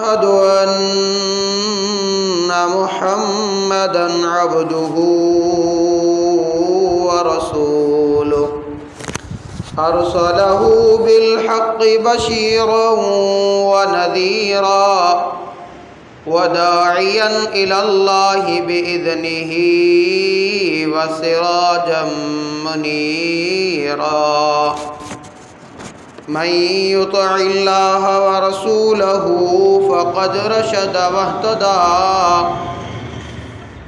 وأشهد أن محمدًا عبده ورسوله أرسله بالحق بشيرا ونذيرا وداعيا إلى الله بإذنه وسراجا منيرا من يطع الله ورسوله فقد رشد واهتدى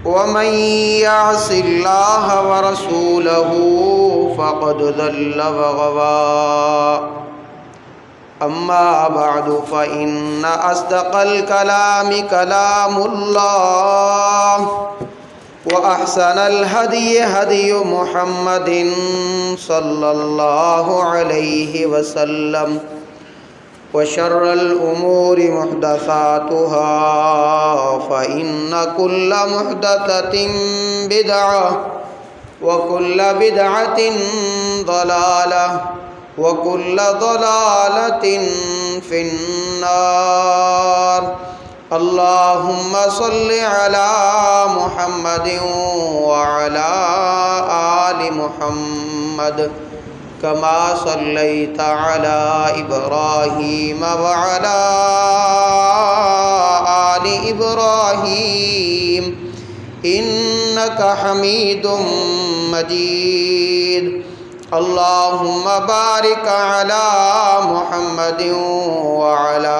ومن يعص الله ورسوله فقد ضل وغوى أما بعد فإن أصدق الكلام كلام الله وأحسن الهدي هدي محمد صلى الله عليه وسلم وشر الأمور محدثاتها فإن كل محدثة بدعة وكل بدعة ضلالة وكل ضلالة في النار. اللهم صل على محمد وعلى آل محمد كما صليت على إبراهيم وعلى آل إبراهيم إنك حميد مجيد. اللهم بارك على محمد وعلى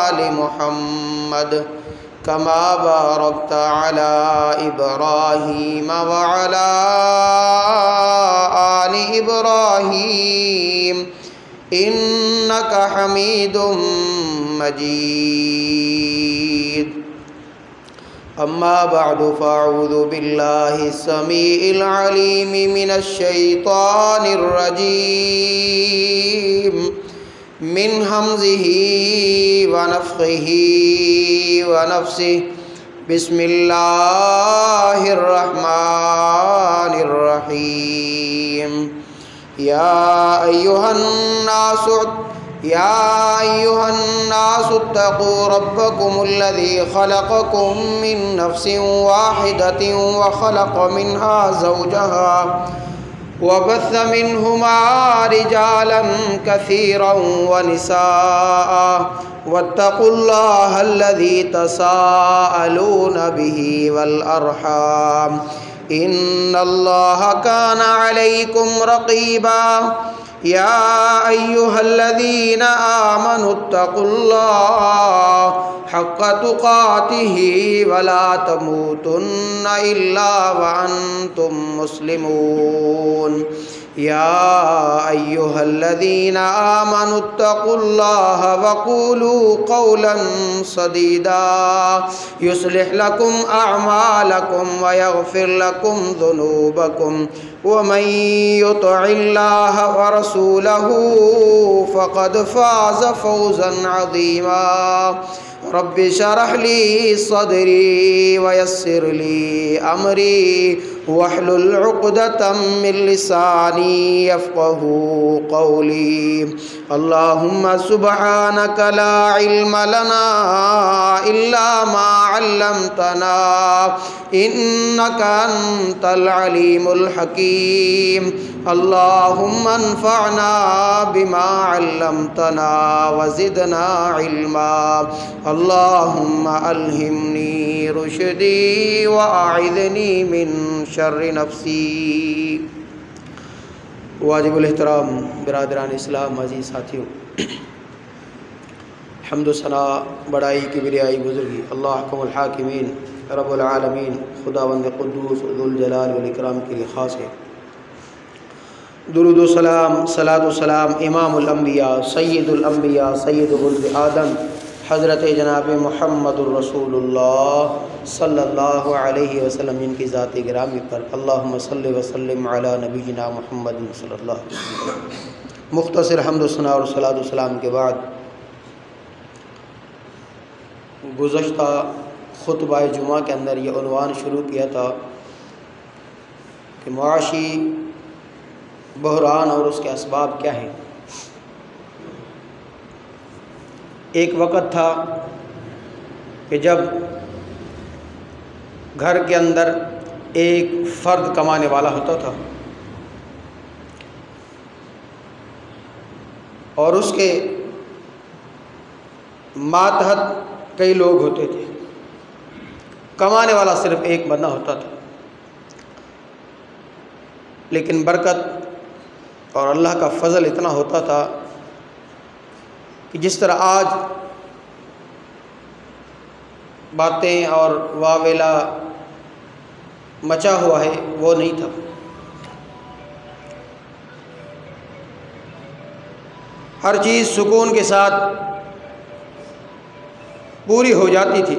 آل محمد كما باركت على إبراهيم وعلى آل إبراهيم إنك حميد مجيد. أما بعد فأعوذ بالله السميع العليم من الشيطان الرجيم من همزه ونفخه ونفسه. بسم الله الرحمن الرحيم. يا أيها الناس اتقوا ربكم الذي خلقكم من نفس واحدة وخلق منها زوجها وبث منهما رجالا كثيرا ونساء واتقوا الله الذي تساءلون به والأرحام إن الله كان عليكم رقيبا. يا أيها الذين آمنوا اتقوا الله حق تقاته ولا تموتن إلا وأنتم مسلمون. يا أيها الذين آمنوا اتقوا الله وقولوا قولا سديدا يصلح لكم أعمالكم ويغفر لكم ذنوبكم ومن يطع الله ورسوله فقد فاز فوزا عظيما. رب اشرح لي صدري ويسر لي أمري واحلل عقدة من لساني يفقه قولي. اللهم سبحانك لا علم لنا إلا ما علمتنا إنك أنت العليم الحكيم. اللهم انفعنا بما علمتنا وزدنا علما. اللهم ألهمني رشدي وأعذني من شر نفسی. واجب الاحترام برادران اسلام، عزیز ساتھیوں، حمد و ثنا، بڑائی کی بریائی بزرگی اللہ حکم الحاکمین رب العالمین خداوند قدوس ذوالجلال والاکرام کے لیے خاص ہے. درود و سلام، صلاۃ و سلام امام الانبیاء سید الانبیاء سید ولد آدم حضرت جناب محمد الرسول اللہ صلی اللہ علیہ وسلم جن کی ذات گرامی پر اللہم صلی وسلم علی نبینا محمد صلی اللہ علیہ وسلم. مختصر حمد و ثنا اور صلاۃ و سلام کے بعد گزشتہ خطبہ جمعہ کے اندر یہ عنوان شروع کیا تھا کہ معاشی بحران اور اس کے اسباب کیا ہیں. ایک وقت تھا کہ جب گھر کے اندر ایک فرد کمانے والا ہوتا تھا اور اس کے ماتحت کئی لوگ ہوتے تھے، کمانے والا صرف ایک بندہ ہوتا تھا، لیکن برکت اور اللہ کا فضل اتنا ہوتا تھا کہ جس طرح آج باتیں اور واویلا مچا ہوا ہے وہ نہیں تھا۔ ہر چیز سکون کے ساتھ پوری ہو جاتی تھی،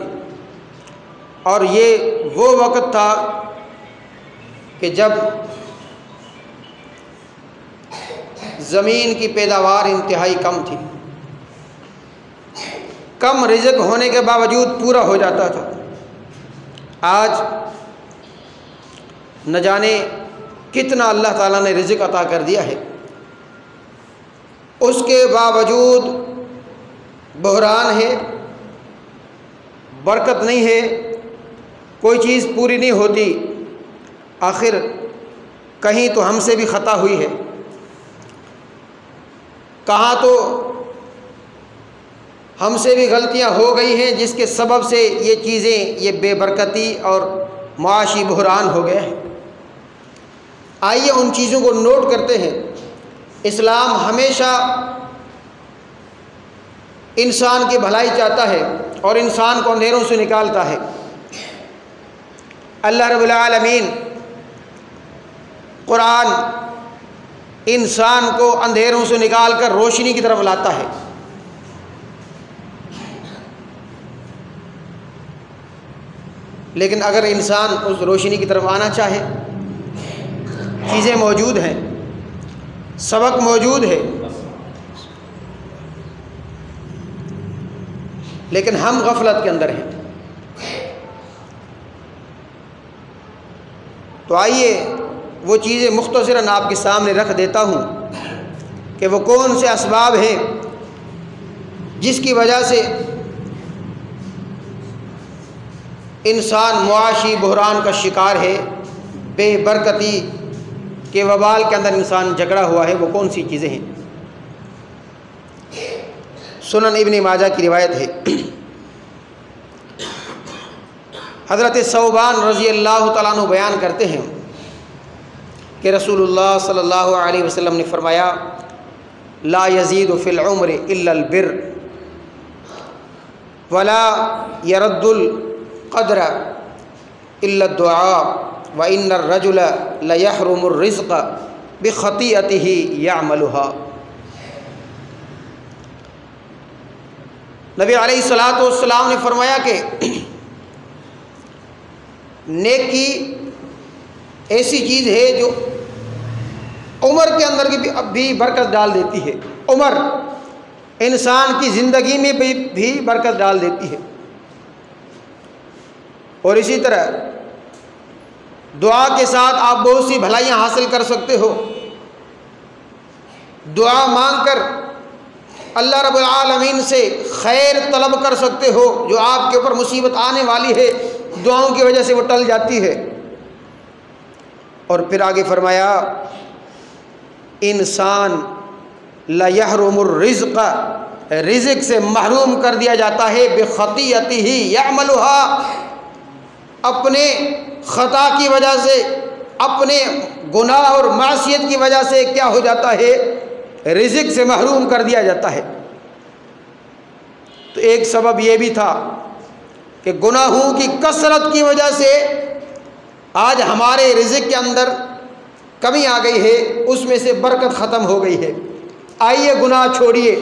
اور یہ وہ وقت تھا کہ جب زمین کی پیداوار انتہائی کم تھی، کم رزق ہونے کے باوجود پورا ہو جاتا تھا۔ آج نہ جانے کتنا اللہ تعالیٰ نے رزق عطا کر دیا ہے، اس کے باوجود بحران ہے، برکت نہیں ہے، کوئی چیز پوری نہیں ہوتی۔ آخر کہیں تو ہم سے بھی خطا ہوئی ہے، کہاں تو ہم سے بھی غلطیاں ہو گئی ہیں جس کے سبب سے یہ چیزیں، یہ بے برکتی اور معاشی بحران ہو گیا ہے۔ آئیے ان چیزوں کو نوٹ کرتے ہیں۔ اسلام ہمیشہ انسان کی بھلائی چاہتا ہے اور انسان کو اندھیروں سے نکالتا ہے۔ اللہ رب العالمین قرآن انسان کو اندھیروں سے نکال کر روشنی کی طرف لاتا ہے۔ لیکن اگر انسان اس روشنی کی طرف آنا چاہے، چیزیں موجود ہیں، سبق موجود ہے، لیکن ہم غفلت کے اندر ہیں۔ تو آئیے وہ چیزیں مختصراً آپ کے سامنے رکھ دیتا ہوں کہ وہ کون سے اسباب ہیں جس کی وجہ سے انسان معاشی بحران کا شکار ہے، بے برکتی کے وبال کے اندر انسان جکڑا ہوا ہے۔ وہ کون سی چیزیں ہیں؟ سنن ابن ماجہ کی روایت ہے، حضرت ثوبان رضی اللہ تعالیٰ عنہ بیان کرتے ہیں کہ رسول اللہ صلی اللہ علیہ وسلم نے فرمایا، لا یزید فی العمر الا البر ولا يرد القدر الا الدعاء وان الرجل لیحرم الرزق بخطیئته یعملها۔ نبی علیہ الصلوۃ والسلام نے فرمایا کہ نیکی ایسی چیز ہے جو عمر کے اندر بھی برکت ڈال دیتی ہے، عمر انسان کی زندگی میں بھی برکت ڈال دیتی ہے۔ اور اسی طرح دعا کے ساتھ آپ بہت سی بھلائیاں حاصل کر سکتے ہو۔ دعا مانگ کر اللہ رب العالمین سے خیر طلب کر سکتے ہو، جو آپ کے اوپر مصیبت آنے والی ہے دعاؤں کی وجہ سے وہ ٹل جاتی ہے۔ اور پھر آگے فرمایا، انسان لا یحرم الرزق، رزق سے محروم کر دیا جاتا ہے، بخطیئتہ یعملها، اپنے خطا کی وجہ سے، اپنے گناہ اور معصیت کی وجہ سے کیا ہو جاتا ہے؟ رزق سے محروم کر دیا جاتا ہے۔ تو ایک سبب یہ بھی تھا کہ گناہوں کی کثرت کی وجہ سے آج ہمارے رزق کے اندر کمی آ گئی ہے، اس میں سے برکت ختم ہو گئی ہے۔ آئیے گناہ چھوڑیے،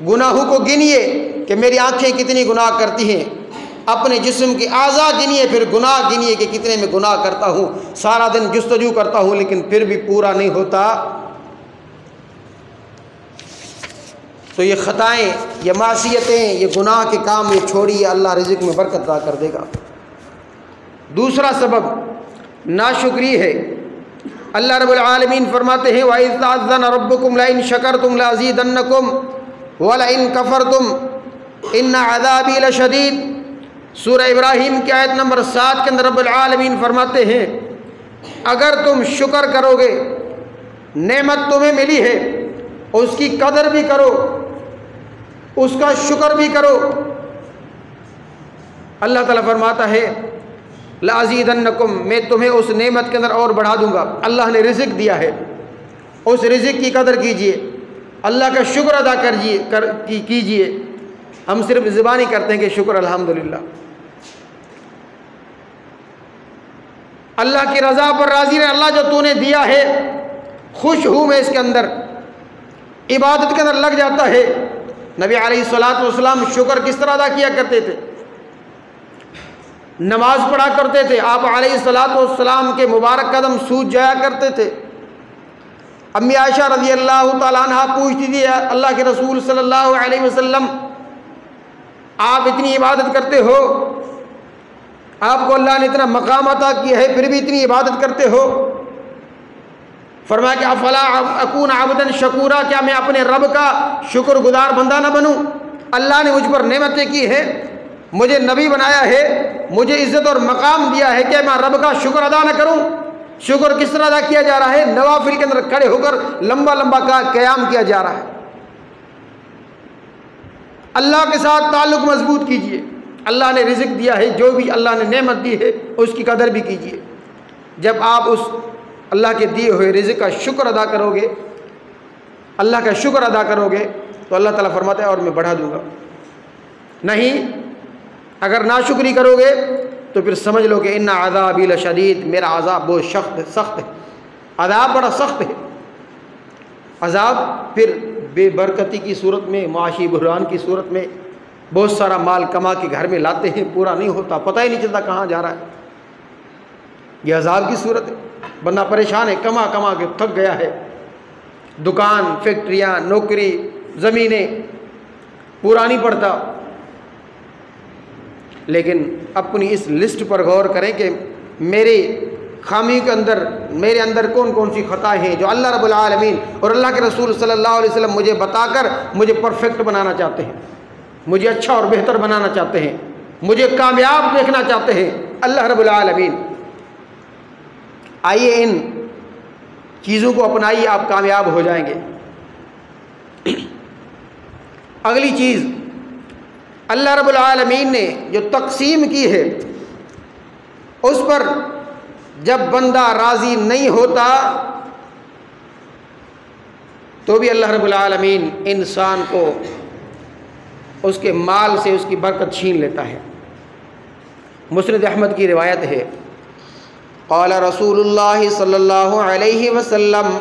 گناہوں کو گنیے کہ میری آنکھیں کتنی گناہ کرتی ہیں، اپنے جسم کے اعضاء گنیے، پھر گناہ گنیے کہ کتنے میں گناہ کرتا ہوں، سارا دن جستجو کرتا ہوں لیکن پھر بھی پورا نہیں ہوتا۔ تو یہ خطائیں، یہ معصیتیں، یہ گناہ کے کام یہ چھوڑیے، اللہ رزق میں برکت عطا کر دے گا۔ دوسرا سبب ناشکری ہے۔ اللہ رب العالمین فرماتے ہیں، وَإِذْ تَأَذَّنَ رَبُّكُمْ لَئِن شَكَرْتُمْ لَأَزِيدَنَّكُمْ وَلَئِن كَفَرْتُمْ ان عذابی لشدید، سورہ ابراہیم کی آیت نمبر 7 کے اندر رب العالمین فرماتے ہیں اگر تم شکر کرو گے، نعمت تمہیں ملی ہے اس کی قدر بھی کرو، اس کا شکر بھی کرو، اللہ تعالیٰ فرماتا ہے لَأَزِيدَنَّكُمْ، میں تمہیں اس نعمت کے اندر اور بڑھا دوں گا۔ اللہ نے رزق دیا ہے، اس رزق کی قدر کیجئے، اللہ کا شکر ادا کیجئے۔ ہم صرف زبانی کرتے ہیں کہ شکر الحمدللہ، اللہ کی رضا پر راضی رہے، اللہ جو تو نے دیا ہے خوش ہوں میں اس کے اندر، عبادت کے اندر لگ جاتا ہے۔ نبی علیہ الصلوۃ والسلام شکر کس طرح ادا کیا کرتے تھے؟ نماز پڑھا کرتے تھے، آپ علیہ الصلوۃ والسلام کے مبارک قدم سوج جایا کرتے تھے۔ امی عائشہ رضی اللہ تعالیٰ عنہ پوچھتی تھی اللہ کے رسول صلی اللہ علیہ وسلم آپ اتنی عبادت کرتے ہو، آپ کو اللہ نے اتنا مقام عطا کیا ہے پھر بھی اتنی عبادت کرتے ہو؟ فرمایا کہ افلا اکون عبدا شکورا، کیا میں اپنے رب کا شکر گزار بندہ نہ بنوں؟ اللہ نے مجھ پر نعمتیں کی ہے، مجھے نبی بنایا ہے، مجھے عزت اور مقام دیا ہے، کہ میں رب کا شکر ادا نہ کروں؟ شکر کس طرح ادا کیا جا رہا ہے؟ نوافل کے اندر کھڑے ہو کر لمبا لمبا قیام کیا جا رہا ہے۔ اللہ کے ساتھ تعلق مضبوط کیجئے، اللہ نے رزق دیا ہے، جو بھی اللہ نے نعمت دی ہے اس کی قدر بھی کیجئے۔ جب آپ اس اللہ کے دیے ہوئے رزق کا شکر ادا کرو گے، اللہ کا شکر ادا کرو گے تو اللہ تعالیٰ فرماتا ہے اور میں بڑھا دوں گا۔ نہیں اگر ناشکری کرو گے تو پھر سمجھ لو کہ ان عذابی لشدید، میرا عذاب بہت سخت ہے، عذاب بڑا سخت ہے۔ عذاب پھر بے برکتی کی صورت میں، معاشی بحران کی صورت میں، بہت سارا مال کما کے گھر میں لاتے ہیں، پورا نہیں ہوتا، پتہ ہی نہیں چلتا کہاں جا رہا ہے، یہ عذاب کی صورت ہے۔ بندہ پریشان ہے، کما کما کے تھک گیا ہے، دکان، فیکٹریاں، نوکری، زمینیں، پورا نہیں پڑتا۔ لیکن اپنی اس لسٹ پر غور کریں کہ میرے خامی کے اندر، میرے اندر کون کون سی خطائیں ہیں جو اللہ رب العالمین اور اللہ کے رسول صلی اللہ علیہ وسلم مجھے بتا کر مجھے پرفیکٹ بنانا چاہتے ہیں، مجھے اچھا اور بہتر بنانا چاہتے ہیں، مجھے کامیاب دیکھنا چاہتے ہیں اللہ رب العالمین۔ آئیے ان چیزوں کو اپنائیے، آپ کامیاب ہو جائیں گے۔ اگلی چیز اللہ رب العالمین نے جو تقسیم کی ہے اس پر جب بندہ راضی نہیں ہوتا تو بھی اللہ رب العالمین انسان کو اس کے مال سے اس کی برکت چھین لیتا ہے۔ مسند احمد کی روایت ہے، قال رسول اللہ صلی اللہ علیہ وسلم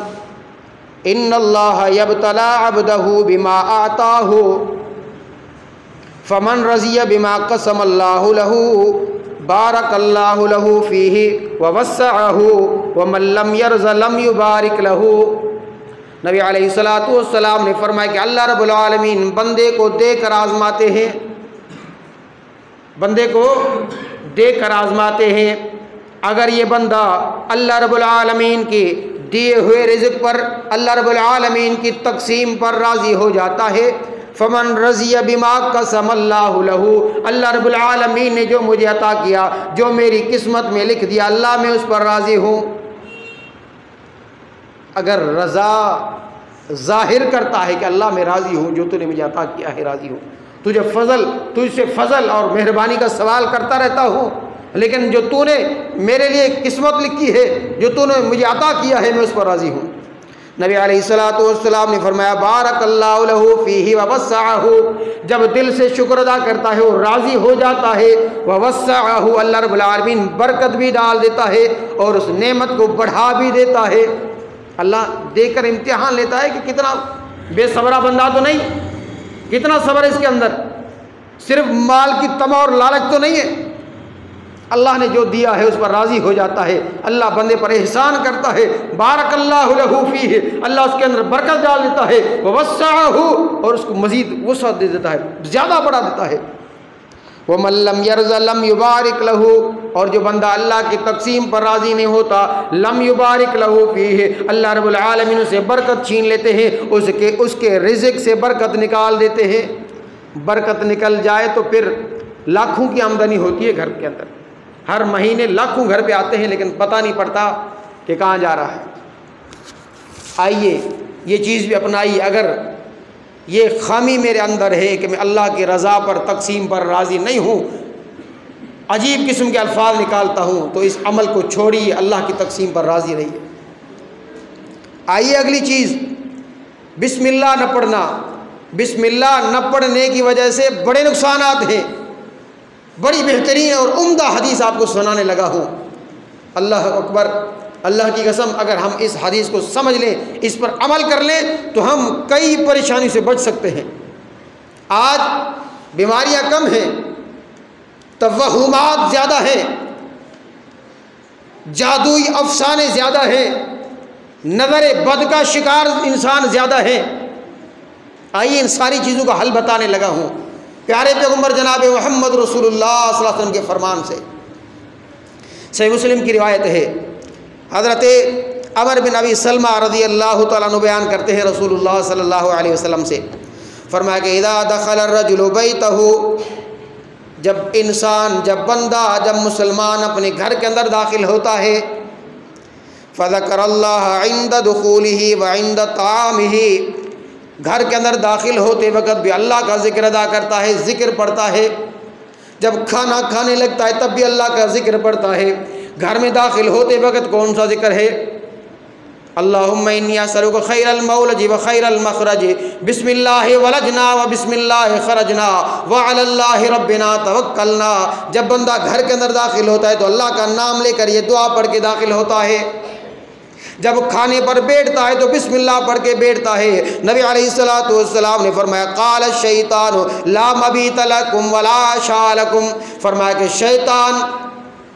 ان اللہ یبتلی عبدہ بما آتاہ فمن رضی بما قسم اللہ لہ بارک اللہ لہ فیہ ووسعہ ومن لم یرض لم یبارک لہ۔ نبی علیہ الصلوۃ والسلام نے فرمایا کہ اللہ رب العالمین بندے کو دے کر آزماتے ہیں، بندے کو دے کر آزماتے ہیں۔ اگر یہ بندہ اللہ رب العالمین کے دیے ہوئے رزق پر، اللہ رب العالمین کی تقسیم پر راضی ہو جاتا ہے، فمن رضی بما قسم اللہ لہ، اللہ رب العالمین نے جو مجھے عطا کیا، جو میری قسمت میں لکھ دیا، اللہ میں اس پر راضی ہوں۔ اگر رضا ظاہر کرتا ہے کہ اللہ میں راضی ہوں، جو تو نے مجھے عطا کیا ہے راضی ہوں، تجھ سے فضل اور مہربانی کا سوال کرتا رہتا ہوں، لیکن جو تو نے میرے لیے قسمت لکھی ہے، جو تو نے مجھے عطا کیا ہے، میں اس پر راضی ہوں۔ نبی علیہ الصلوۃ والسلام نے فرمایا بارک اللہ لہ فیہ ووسعہ، جب دل سے شکر ادا کرتا ہے اور راضی ہو جاتا ہے، ووسعہ، اللہ رب العالمین برکت بھی ڈال دیتا ہے اور اس نعمت کو بڑھا بھی دیتا ہے۔ اللہ دے کر امتحان لیتا ہے کہ کتنا بے صبرا بندہ تو نہیں، کتنا صبر اس کے اندر، صرف مال کی طمع اور لالچ تو نہیں ہے، اللہ نے جو دیا ہے اس پر راضی ہو جاتا ہے، اللہ بندے پر احسان کرتا ہے، بارک اللہ لہ فیہ، اللہ اس کے اندر برکت ڈال دیتا ہے، ووسعہ، اور اس کو مزید وسعت دے دیتا ہے، زیادہ بڑھا دیتا ہے۔ وَمَن لَّمْ يَرْضَ لَمْ يُبَارِكْ لَهُ، اور جو بندہ اللہ کی تقسیم پر راضی نہیں ہوتا، لم یبارک لہ فیہ، اللہ رب العالمین سے برکت چھین لیتے ہیں، اس کے رزق سے برکت نکال دیتے ہیں۔ برکت نکل جائے تو پھر لاکھوں کی آمدنی ہوتی ہے گھر کے اندر، ہر مہینے لاکھوں گھر پہ آتے ہیں لیکن پتہ نہیں پڑتا کہ کہاں جا رہا ہے۔ آئیے یہ چیز بھی اپنائیے۔ اگر یہ خامی میرے اندر ہے کہ میں اللہ کی رضا پر تقسیم پر راضی نہیں ہوں، عجیب قسم کے الفاظ نکالتا ہوں، تو اس عمل کو چھوڑیے، اللہ کی تقسیم پر راضی رہیے۔ آئیے اگلی چیز، بسم اللہ نہ پڑھنا۔ بسم اللہ نہ پڑھنے کی وجہ سے بڑے نقصانات ہیں۔ بڑی بہترین اور عمدہ حدیث آپ کو سنانے لگا ہوں، اللہ اکبر، اللہ کی قسم اگر ہم اس حدیث کو سمجھ لیں، اس پر عمل کر لیں تو ہم کئی پریشانی سے بچ سکتے ہیں۔ آج بیماریاں کم ہیں، توہمات زیادہ ہیں، جادوئی افسانے زیادہ ہیں، نظر بد کا شکار انسان زیادہ ہیں۔ آئیے ان ساری چیزوں کا حل بتانے لگا ہوں، پیارے پیغمبر جناب محمد رسول اللہ صلی اللہ علیہ وسلم کے فرمان سے۔ صحیح مسلم کی روایت ہے، حضرت عمر بن ابی سلمہ رضی اللہ تعالیٰ عنہ بیان کرتے ہیں رسول اللہ صلی اللہ علیہ وسلم سے، فرمایا کہ اذا دخل الرجل بیتہ، جب بندہ جب مسلمان اپنے گھر کے اندر داخل ہوتا ہے، فذکر اللہ عند دخولہ وعند طعامہ، گھر کے اندر داخل ہوتے وقت بھی اللہ کا ذکر ادا کرتا ہے، ذکر پڑھتا ہے، جب کھانا کھانے لگتا ہے تب بھی اللہ کا ذکر پڑھتا ہے۔ گھر میں داخل ہوتے وقت کون سا ذکر ہے؟ اللہم انی اسألک خیر المولج و خیر المخرج، بسم اللہ ولجنا و بسم اللہ خرجنا وعلی اللہ ربنا توکلنا۔ جب بندہ گھر کے اندر داخل ہوتا ہے تو اللہ کا نام لے کر یہ دعا پڑھ کے داخل ہوتا ہے۔ جب کھانے پر بیٹھتا ہے تو بسم اللہ پڑھ کے بیٹھتا ہے۔ نبی علیہ الصلوۃ والسلام نے فرمایا قال الشیطان لا مبیت لکم ولا عشاء لکم، فرمایا کہ شیطان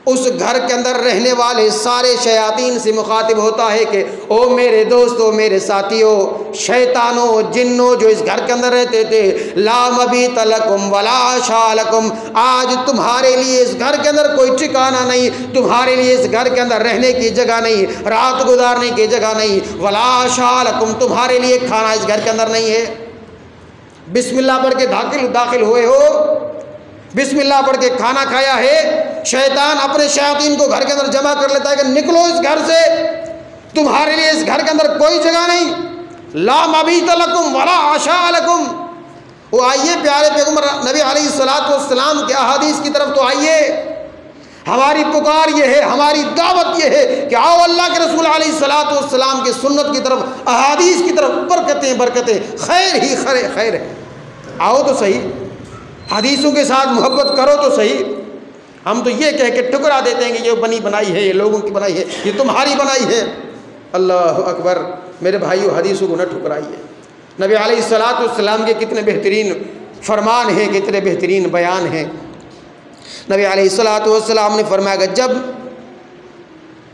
اس گھر کے اندر رہنے والے سارے شیاطین سے مخاطب ہوتا ہے کہ او میرے دوستو، میرے ساتھیو، شیطانوں، جنوں جو اس گھر کے اندر رہتے تھے، لا مبیت لکم ولا عشاء لکم، آج تمہارے لیے اس گھر کے اندر کوئی ٹھکانہ نہیں، تمہارے لیے اس گھر کے اندر رہنے کی جگہ نہیں، رات گزارنے کی جگہ نہیں، ولا عشاء لکم، تمہارے لیے کھانا اس گھر کے اندر نہیں ہے۔ بسم اللہ پڑھ کے داخل ہوئے ہو، بسم اللہ پڑھ کے کھانا کھایا ہے، شیطان اپنے شیاطین کو گھر کے اندر جمع کر لیتا ہے کہ نکلو اس گھر سے، تمہارے لیے اس گھر کے اندر کوئی جگہ نہیں، لا مبیت لکم ولا عشاء لکم۔ وہ آئیے پیارے پیغمبر نبی علیہ الصلوۃ والسلام کے احادیث کی طرف تو آئیے۔ ہماری پکار یہ ہے، ہماری دعوت یہ ہے کہ آؤ اللہ کے رسول علیہ الصلوۃ والسلام کی سنت کی طرف، احادیث کی طرف، برکتیں، خیر ہی خیر ہے۔ آؤ تو صحیح، حدیثوں کے ساتھ محبت کرو تو صحیح۔ ہم تو یہ کہہ کے ٹکرا دیتے ہیں کہ یہ بنائی ہے، یہ لوگوں کی بنائی ہے، یہ تمہاری بنائی ہے۔ اللہ اکبر، میرے بھائیو حدیثوں کو نہ ٹھکرائیے۔ نبی علیہ الصلوۃ والسلام کے کتنے بہترین فرمان ہیں، کتنے بہترین بیان ہیں۔ نبی علیہ الصلوۃ والسلام نے فرمایا کہ جب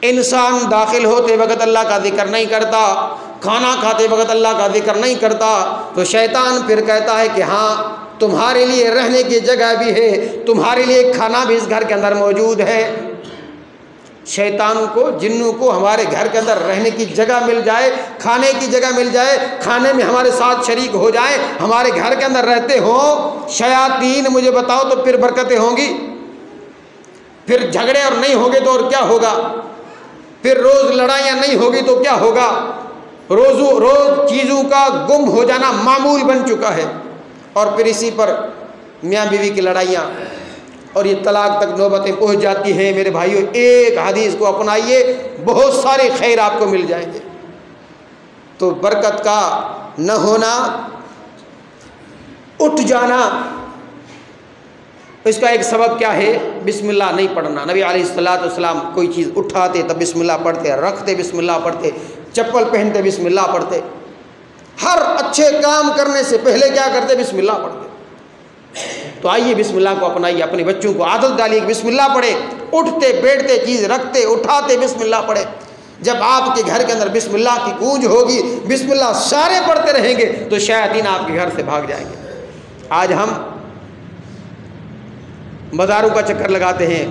انسان داخل ہوتے وقت اللہ کا ذکر نہیں کرتا، کھانا کھاتے وقت اللہ کا ذکر نہیں کرتا، تو شیطان پھر کہتا ہے کہ ہاں تمہارے لیے رہنے کی جگہ بھی ہے، تمہارے لیے کھانا بھی اس گھر کے اندر موجود ہے۔ شیطان کو، جنوں کو ہمارے گھر کے اندر رہنے کی جگہ مل جائے، کھانے کی جگہ مل جائے، کھانے میں ہمارے ساتھ شریک ہو جائیں، ہمارے گھر کے اندر رہتے ہوں شیاطین، مجھے بتاؤ تو پھر برکتیں ہوں گی؟ پھر جھگڑے اور نہیں ہوں گے تو اور کیا ہوگا؟ پھر روز لڑائیاں نہیں ہوگی تو کیا ہوگا؟ روز چیزوں کا گم ہو جانا معمول بن چکا ہے، اور پھر اسی پر میاں بیوی کی لڑائیاں اور یہ طلاق تک نوبتیں پہنچ جاتی ہیں۔ میرے بھائیو ایک حدیث کو اپنائیے، بہت سارے خیر آپ کو مل جائیں گے۔ تو برکت کا نہ ہونا، اٹھ جانا، اس کا ایک سبب کیا ہے؟ بسم اللہ نہیں پڑھنا۔ نبی علیہ الصلوۃ والسلام کوئی چیز اٹھاتے تب بسم اللہ پڑھتے، رکھتے بسم اللہ پڑھتے، چپل پہنتے بسم اللہ پڑھتے، ہر اچھے کام کرنے سے پہلے کیا کرتے؟ بسم اللہ پڑھتے۔ تو آئیے بسم اللہ کو اپنائیے، اپنے بچوں کو عادت ڈالیے کہ بسم اللہ پڑھے، اٹھتے بیٹھتے چیز رکھتے اٹھاتے بسم اللہ پڑھے۔ جب آپ کے گھر کے اندر بسم اللہ کی گونج ہوگی، بسم اللہ سارے پڑھتے رہیں گے تو شیاطین آپ کے گھر سے بھاگ جائیں گے۔ آج ہم بازاروں کا چکر لگاتے ہیں،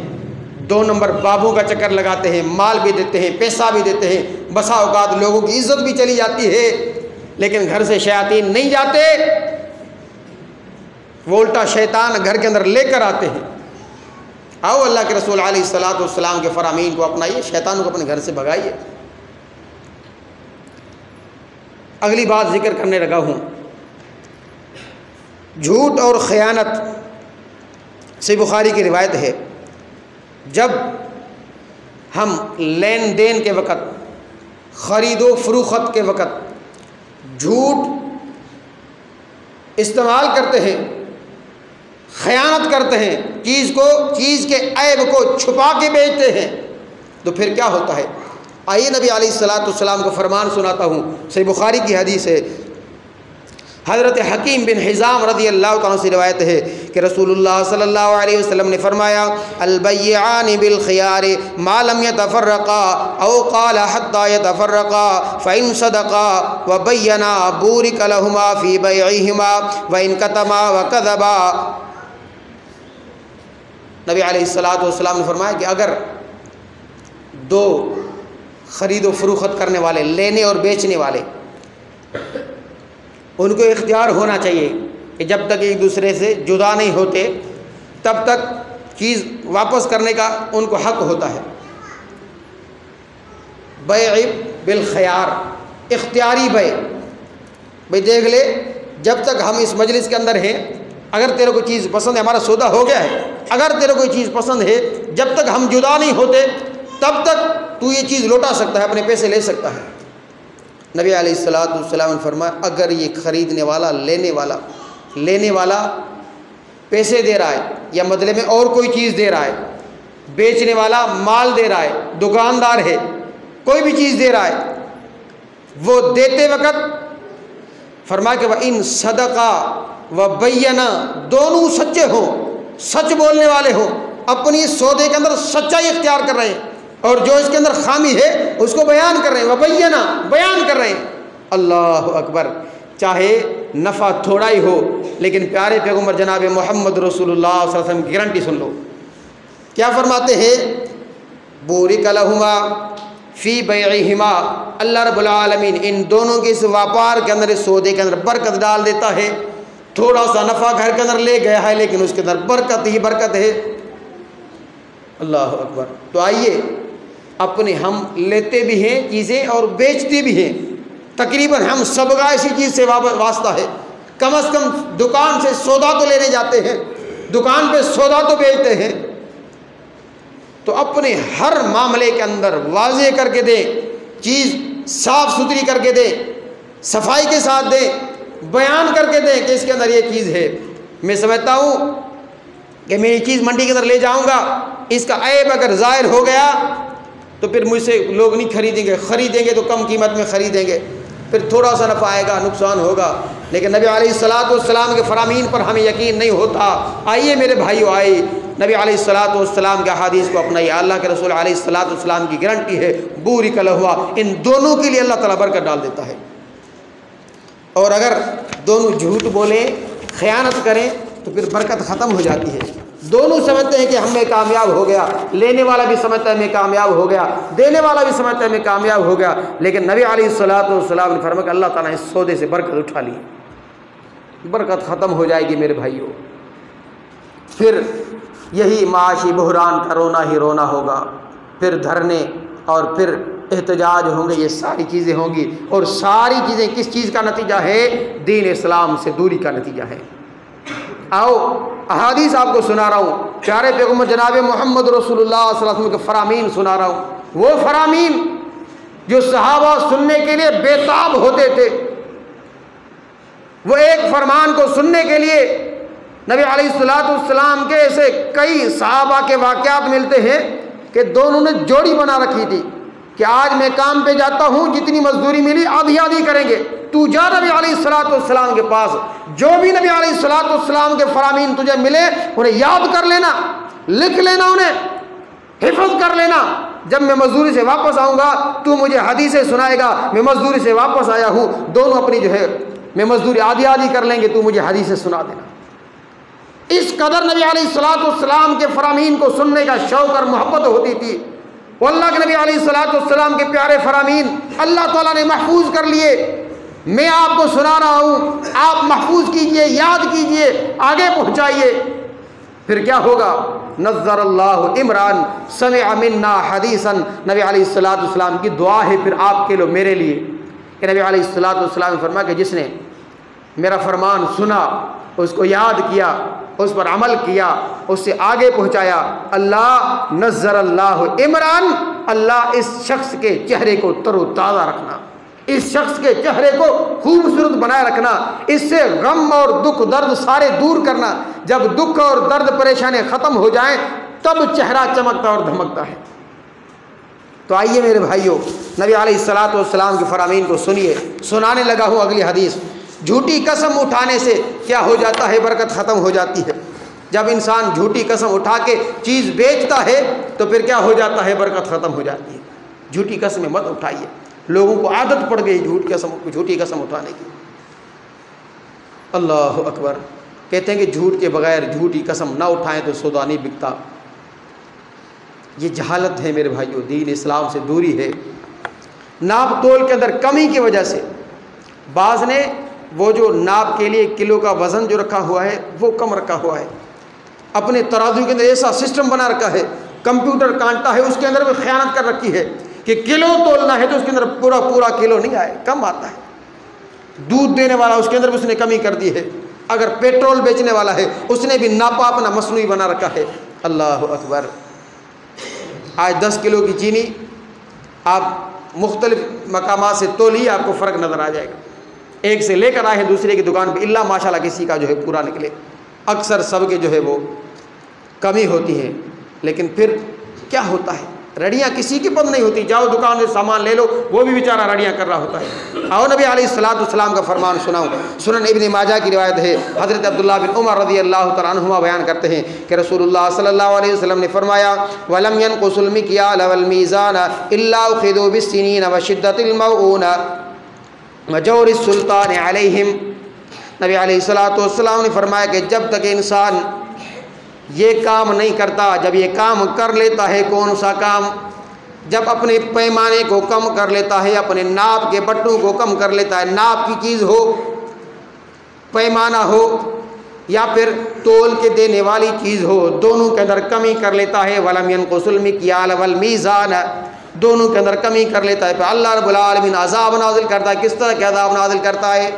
2 نمبر بابوں کا چکر لگاتے ہیں، مال بھی دیتے ہیں، پیسہ بھی دیتے ہیں، بسا اوقات لوگوں کی عزت بھی چلی جاتی ہے، لیکن گھر سے شیاطین نہیں جاتے۔ وہ الٹا شیطان گھر کے اندر لے کر آتے ہیں۔ آؤ اللہ کے رسول علیہ الصلوۃ والسلام کے فرامین کو اپنائیے، شیطان کو اپنے گھر سے بھگائیے۔ اگلی بات ذکر کرنے لگا ہوں، جھوٹ اور خیانت۔ صحیح بخاری کی روایت ہے، جب ہم لین دین کے وقت، خرید و فروخت کے وقت جھوٹ استعمال کرتے ہیں، خیانت کرتے ہیں، چیز کے عیب کو چھپا کے بیچتے ہیں، تو پھر کیا ہوتا ہے؟ آئیے نبی علیہ الصلوۃ والسلام کو فرمان سناتا ہوں۔ صحیح بخاری کی حدیث ہے، حضرت حکیم بن حزام رضی اللہ تعالیٰ سے روایت ہے کہ رسول اللہ صلی اللہ علیہ وسلم نے فرمایا، البیعان بالخیار ما لم یتفرقا او قال حتی یتفرقا فإن صدقا وبینا بورک لہما فی بیعہما وإن کتما وکذبا۔ نبی علیہ الصلوۃ والسلام نے فرمایا کہ اگر دو خرید و فروخت کرنے والے، لینے اور بیچنے والے، ان کو اختیار ہونا چاہیے کہ جب تک ایک دوسرے سے جدا نہیں ہوتے تب تک چیز واپس کرنے کا ان کو حق ہوتا ہے۔ بیع بالخیار، اختیاری بیع، بھئی دیکھ لے جب تک ہم اس مجلس کے اندر ہیں، اگر تیرے کو چیز پسند ہے، ہمارا سودا ہو گیا ہے، اگر تیرے کو چیز پسند ہے، جب تک ہم جدا نہیں ہوتے تب تک تو یہ چیز لوٹا سکتا ہے، اپنے پیسے لے سکتا ہے۔ نبی علیہ الصلوۃ والسلام نے فرمایا اگر یہ خریدنے والا، لینے والا پیسے دے رہا ہے یا بدلے میں اور کوئی چیز دے رہا ہے، بیچنے والا مال دے رہا ہے، دکاندار ہے، کوئی بھی چیز دے رہا ہے، وہ دیتے وقت فرمایا کہ وَإِن صَدَقَا وَبَيَّنَا، دونوں سچے ہوں، سچ بولنے والے ہوں، اپنی سودے کے اندر سچائی اختیار کر رہے ہیں، اور جو اس کے اندر خامی ہے اس کو بیان کر رہے ہیں، وبینا، بیان کر رہے ہیں۔ اللہ اکبر، چاہے نفع تھوڑا ہی ہو لیکن پیارے پیغمبر جناب محمد رسول اللہ صلی اللہ علیہ وسلم کی گارنٹی سن لو، کیا فرماتے ہیں؟ بورک لہما فی بیعہما، اللہ رب العالمین ان دونوں کے اس واپار کے اندر، اس سودے کے اندر برکت ڈال دیتا ہے۔ تھوڑا سا نفع گھر کے اندر لے گیا ہے لیکن اس کے اندر برکت ہی برکت ہے۔ اللہ اکبر۔ تو آئیے اپنے، ہم لیتے بھی ہیں چیزیں اور بیچتے بھی ہیں، تقریباً ہم سب کا اسی چیز سے واسطہ ہے، کم از کم دکان سے سودا تو لینے جاتے ہیں، دکان پہ سودا تو بیچتے ہیں۔ تو اپنے ہر معاملے کے اندر واضح کر کے دیں، چیز صاف ستھری کر کے دیں، صفائی کے ساتھ دیں، بیان کر کے دیں کہ اس کے اندر یہ چیز ہے۔ میں سمجھتا ہوں کہ میں یہ چیز منڈی کے اندر لے جاؤں گا، اس کا عیب اگر ظاہر ہو گیا تو پھر مجھ سے لوگ نہیں خریدیں گے تو کم قیمت میں خریدیں گے، پھر تھوڑا سا نفع آئے گا، نقصان ہوگا۔ لیکن نبی علیہ الصلوۃ والسلام کے فرامین پر ہمیں یقین نہیں ہوتا۔ آئیے میرے بھائیو، آئیے نبی علیہ الصلوۃ والسلام کے احادیث کو اپنائیے۔ اللہ کے رسول علیہ الصلوۃ والسلام کی گارنٹی ہے، بورک لہما، ان دونوں کے لیے اللہ تعالیٰ برکت ڈال دیتا ہے۔ اور اگر دونوں جھوٹ بولیں، خیانت کریں تو پھر برکت ختم ہو جاتی ہے۔ دونوں سمجھتے ہیں کہ ہم میں کامیاب ہو گیا، لینے والا بھی سمجھتا ہے میں کامیاب ہو گیا، دینے والا بھی سمجھتا ہے میں کامیاب ہو گیا، لیکن نبی علیہ الصلوۃ والسلام نے فرمایا کہ اللہ تعالیٰ نے اس سودے سے برکت اٹھا لی، برکت ختم ہو جائے گی میرے بھائیوں۔ پھر یہی معاشی بحران کا رونا ہی رونا ہوگا، پھر دھرنے اور پھر احتجاج ہوں گے، یہ ساری چیزیں ہوں گی، اور ساری چیزیں کس چیز کا نتیجہ ہے؟ دین اسلام سے دوری کا نتیجہ ہے۔ آؤ احادیث آپ کو سنا رہا ہوں، پیارے پیغمبر جناب محمد رسول اللہ صلی اللہ علیہ وسلم کے فرامین سنا رہا ہوں، وہ فرامین جو صحابہ سننے کے لیے بےتاب ہوتے تھے۔ وہ ایک فرمان کو سننے کے لیے نبی علیہ الصلوۃ والسلام کے ایسے کئی صحابہ کے واقعات ملتے ہیں کہ دونوں نے جوڑی بنا رکھی تھی کہ آج میں کام پہ جاتا ہوں، جتنی مزدوری ملی آدھی آدھی کریں گے، تو جا نبی علیہ الصلوۃ والسلام کے پاس، جو بھی نبی علیہ الصلوۃ والسلام کے فرامین تجھے ملے انہیں یاد کر لینا، لکھ لینا، انہیں حفظ کر لینا۔ جب میں مزدوری سے واپس آؤں گا تو مجھے حدیثیں سنائے گا، میں مزدوری سے واپس آیا ہوں، دونوں اپنی جو ہے میں مزدوری آدھی آدھی کر لیں گے، تو مجھے حدیثیں سنا دینا۔ اس قدر نبی علیہ الصلوۃ والسلام کے فرامین کو سننے کا شوق اور محبت ہوتی تھی۔ وہ اللہ کے نبی علیہ الصلوۃ والسلام کے پیارے فرامین اللہ تعالیٰ نے محفوظ کر لیے، میں آپ کو سنا رہا ہوں، آپ محفوظ کیجئے، یاد کیجئے، آگے پہنچائیے، پھر کیا ہوگا؟ نظر اللہ عمران سمع منا حدیثا، نبی علیہ السلام کی دعا ہے پھر آپ کے لیے، میرے لیے، کہ نبی علیہ السلام نے فرمایا کہ جس نے میرا فرمان سنا، اس کو یاد کیا، اس پر عمل کیا، اس سے آگے پہنچایا، اللہ نظر اللہ عمران، اللہ اس شخص کے چہرے کو تر و تازہ رکھنا، اس شخص کے چہرے کو خوبصورت بنائے رکھنا، اس سے غم اور دکھ درد سارے دور کرنا، جب دکھ اور درد پریشانی ختم ہو جائیں تب چہرہ چمکتا اور دھمکتا ہے۔ تو آئیے میرے بھائیوں، نبی علیہ السلام کے فرامین کو سنیے، سنانے لگا ہوں اگلی حدیث۔ جھوٹی قسم اٹھانے سے کیا ہو جاتا ہے؟ برکت ختم ہو جاتی ہے۔ جب انسان جھوٹی قسم اٹھا کے چیز بیچتا ہے تو پھر کیا ہو جاتا ہے؟ برکت ختم ہو جاتی ہے۔ جھوٹی قسمیں مت اٹھائیے، لوگوں کو عادت پڑ گئی جھوٹی قسم اٹھانے کی۔ اللہ اکبر، کہتے ہیں کہ جھوٹ کے بغیر جھوٹی قسم نہ اٹھائیں تو سودا نہیں بکتا۔ یہ جہالت ہے میرے بھائیوں، دین اسلام سے دوری ہے۔ ناپ تول کے اندر کمی کی وجہ سے بعض نے وہ جو ناپ کے لیے کلو کا وزن جو رکھا ہوا ہے وہ کم رکھا ہوا ہے، اپنے ترازو کے اندر ایسا سسٹم بنا رکھا ہے، کمپیوٹر کانٹا ہے اس کے اندر بھی خیانت کر رکھی ہے کہ کلو تولنا ہے تو اس کے اندر پورا کلو نہیں آئے، کم آتا ہے۔ دودھ دینے والا اس کے اندر بھی اس نے کمی کر دی ہے، اگر پیٹرول بیچنے والا ہے اس نے بھی ناپا اپنا مصنوعی بنا رکھا ہے۔ اللہ اکبر، آج 10 کلو کی چینی آپ مختلف مقامات سے تولیے، آپ کو فرق نظر آ جائے گا۔ ایک سے لے کر آئے ہیں دوسرے کی دکان پہ، اللہ ماشاءاللہ کسی کا جو ہے پورا نکلے، اکثر سب کے جو ہے وہ کمی ہوتی ہے۔ لیکن پھر کیا ہوتا ہے؟ رڑیاں کسی کی بند نہیں ہوتی، جاؤ دکان سے سامان لے لو، وہ بھی بیچارہ رڑیاں کر رہا ہوتا ہے۔ آؤ نبی علیہ السلام کا فرمان سناؤں۔ سنن ابن ماجہ کی روایت ہے، حضرت عبداللہ بن عمر رضی اللہ تعالیٰ عنہما بیان کرتے ہیں کہ رسول اللہ صلی اللہ علیہ وسلم نے فرمایا، وَلَمْ يَنْقُصُ الْمِكْيَالَ وَالْمِيزَانَ إِلَّا أُخِذُوا بِالسِّنِينَ وَشِدَّةِ الْمَوْعُونَ وَجَوْرِ السُّلْطَانِ عَلَيْهِمْ۔ نبی علیہ السلام نے فرمایا کہ جب تک انسان یہ کام نہیں کرتا، جب یہ کام کر لیتا ہے، کون سا کام؟ جب اپنے پیمانے کو کم کر لیتا ہے، اپنے ناپ کے بٹوں کو کم کر لیتا ہے، ناپ کی چیز ہو، پیمانہ ہو یا پھر تول کے دینے والی چیز ہو، دونوں کے اندر کمی کر لیتا ہے۔ وَلَمْ يَنْقُصُ الْمِكْيَالَ وَالْمِيزَانَ، دونوں کے اندر کمی کر لیتا ہے، پھر اللہ رب العالمین عذاب نازل کرتا ہے۔ کس طرح کے عذاب نازل کرتا ہے؟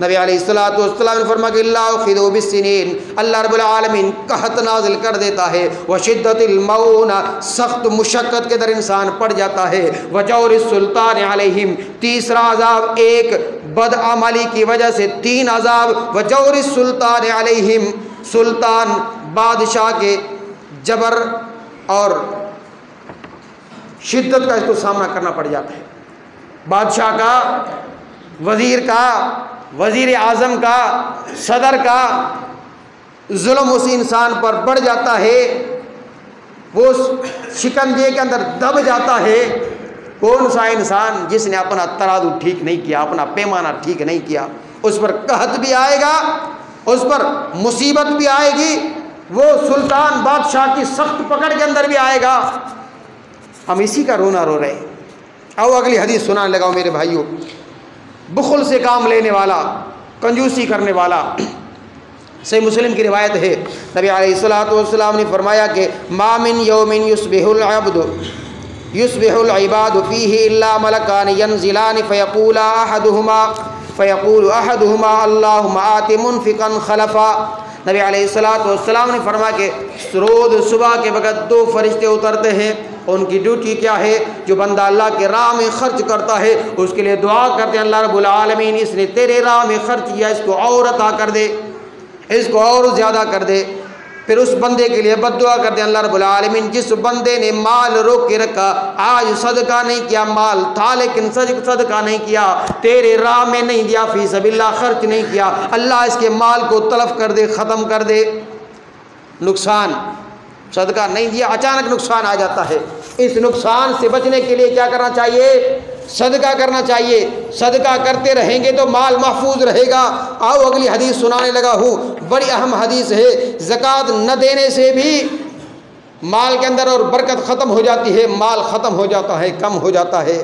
نبی علیہ السلام نے فرمایا کہ اللہ خذو بالسنین، اللہ رب العالمین قحط نازل کر دیتا ہے، وشدت المعون، سخت مشقت کے در انسان پڑ جاتا ہے، وجور السلطان علیہم، تیسرا عذاب ایک بد عملی کی وجہ سے 3 عذاب، وجور السلطان علیہم، سلطان بادشاہ کے جبر اور شدت کا اس کو سامنا کرنا پڑ جاتا ہے، بادشاہ کا، وزیر کا، وزیر اعظم کا، صدر کا ظلم اس انسان پر بڑھ جاتا ہے، وہ شکنجے کے اندر دب جاتا ہے۔ کون سا انسان جس نے اپنا ترازو ٹھیک نہیں کیا، اپنا پیمانہ ٹھیک نہیں کیا، اس پر قحط بھی آئے گا، اس پر مصیبت بھی آئے گی، وہ سلطان بادشاہ کی سخت پکڑ کے اندر بھی آئے گا۔ ہم اسی کا رونا رو رہے ہیں۔ آؤ اگلی حدیث سنانے لگاؤ میرے بھائیوں۔ بخل سے کام لینے والا، کنجوسی کرنے والا، صحیح مسلم کی روایت ہے، نبی علیہ السلام نے فرمایا کہ ما من یوم یصبح العباد فیہ الا ملکان ینزلان فیقول احدہما اللہم آت منفقا خلفا۔ نبی علیہ السلام نے فرمایا کہ روز صبح کے وقت 2 فرشتے اترتے ہیں، ان کی ڈیوٹی کیا ہے؟ جو بندہ اللہ کے راہ میں خرچ کرتا ہے اس کے لیے دعا کرتے ہیں، اللہ رب العالمین اس نے تیرے راہ میں خرچ کیا، اس کو اور عطا کر دے، اس کو اور زیادہ کر دے۔ پھر اس بندے کے لیے بد دعا کرتے ہیں، اللہ رب العالمین جس بندے نے مال روک کے رکھا، آج صدقہ نہیں کیا، مال تھا لیکن صدقہ نہیں کیا، تیرے راہ میں نہیں دیا، فی سبیل اللہ خرچ نہیں کیا، اللہ اس کے مال کو تلف کر دے، ختم کر دے۔ نقصان، صدقہ نہیں دیا، اچانک نقصان آ جاتا ہے، اس نقصان سے بچنے کے لیے کیا کرنا چاہیے؟ صدقہ کرنا چاہیے۔ صدقہ کرتے رہیں گے تو مال محفوظ رہے گا۔ آؤ اگلی حدیث سنانے لگا ہوں، بڑی اہم حدیث ہے۔ زکوٰۃ نہ دینے سے بھی مال کے اندر اور برکت ختم ہو جاتی ہے، مال ختم ہو جاتا ہے، کم ہو جاتا ہے۔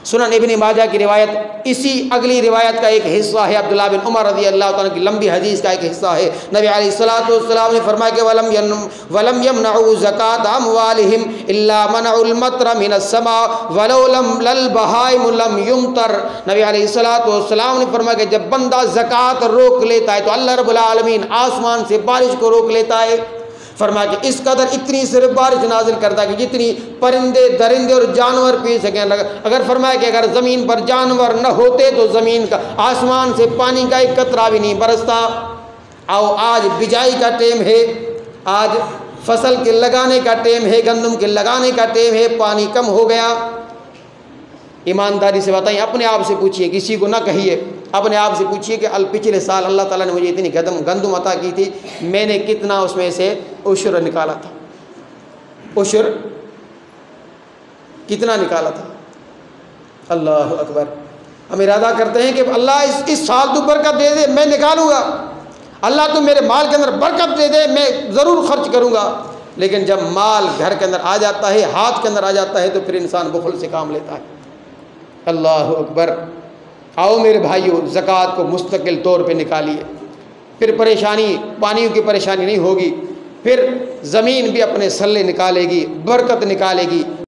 سنن ابن ماجہ کی روایت، اسی اگلی روایت کا ایک حصہ ہے عبداللہ بن عمر رضی اللہ تعالیٰ کی لمبی حدیث کا ایک حصہ ہے۔ نبی علیہ الصلوۃ والسلام نے فرمایا کہ وَلَمْ يَمْنَعُوا زَكَاةَ أَمْوَالِهِمْ إِلَّا مَنَعُوا الْمَطْرَ مِنَ السَّمَاءِ وَلَوْ لَلْبَهَائِمُ لَمْ يُمْطَرْ۔ نبی علیہ الصلوۃ والسلام نے فرمایا کہ جب بندہ زکوٰۃ روک لیتا ہے تو اللہ رب العالمین آسمان سے بارش کو روک لیتا ہے۔ فرمایا کہ اس قدر اتنی صرف بارش نازل کرتا ہے کہ جتنی پرندے درندے اور جانور پی سکیں۔ اگر فرمایا کہ اگر زمین پر جانور نہ ہوتے تو زمین کا آسمان سے پانی کا ایک قطرہ بھی نہیں برستا۔ آؤ آج بجائی کا ٹائم ہے، آج فصل کے لگانے کا ٹائم ہے، گندم کے لگانے کا ٹائم ہے، پانی کم ہو گیا۔ ایمانداری سے بتائیں، اپنے آپ سے پوچھئے، کسی کو نہ کہیے، اپنے آپ سے پوچھئے کہ پچھلے سال اللہ تعالیٰ نے مجھے اتنی گندم عطا کی تھی، میں نے کتنا اس میں سے عشر نکالا تھا، عشر کتنا نکالا تھا۔ اللہ اکبر۔ ہم ارادہ کرتے ہیں کہ اللہ اس سال تو برکت دے دے، میں نکالوں گا، اللہ تو میرے مال کے اندر برکت دے دے، میں ضرور خرچ کروں گا۔ لیکن جب مال گھر کے اندر آ جاتا ہے، ہاتھ کے اندر آ جاتا ہے، تو پھر انسان بخل سے کام لیتا ہے۔ اللہ اکبر۔ آؤ میرے بھائیو، زکوٰۃ کو مستقل طور پہ نکالیے، پھر پریشانی، پانیوں کی پریشانی نہیں ہوگی، پھر زمین بھی اپنے سلے نکالے گی، برکت نکالے گی۔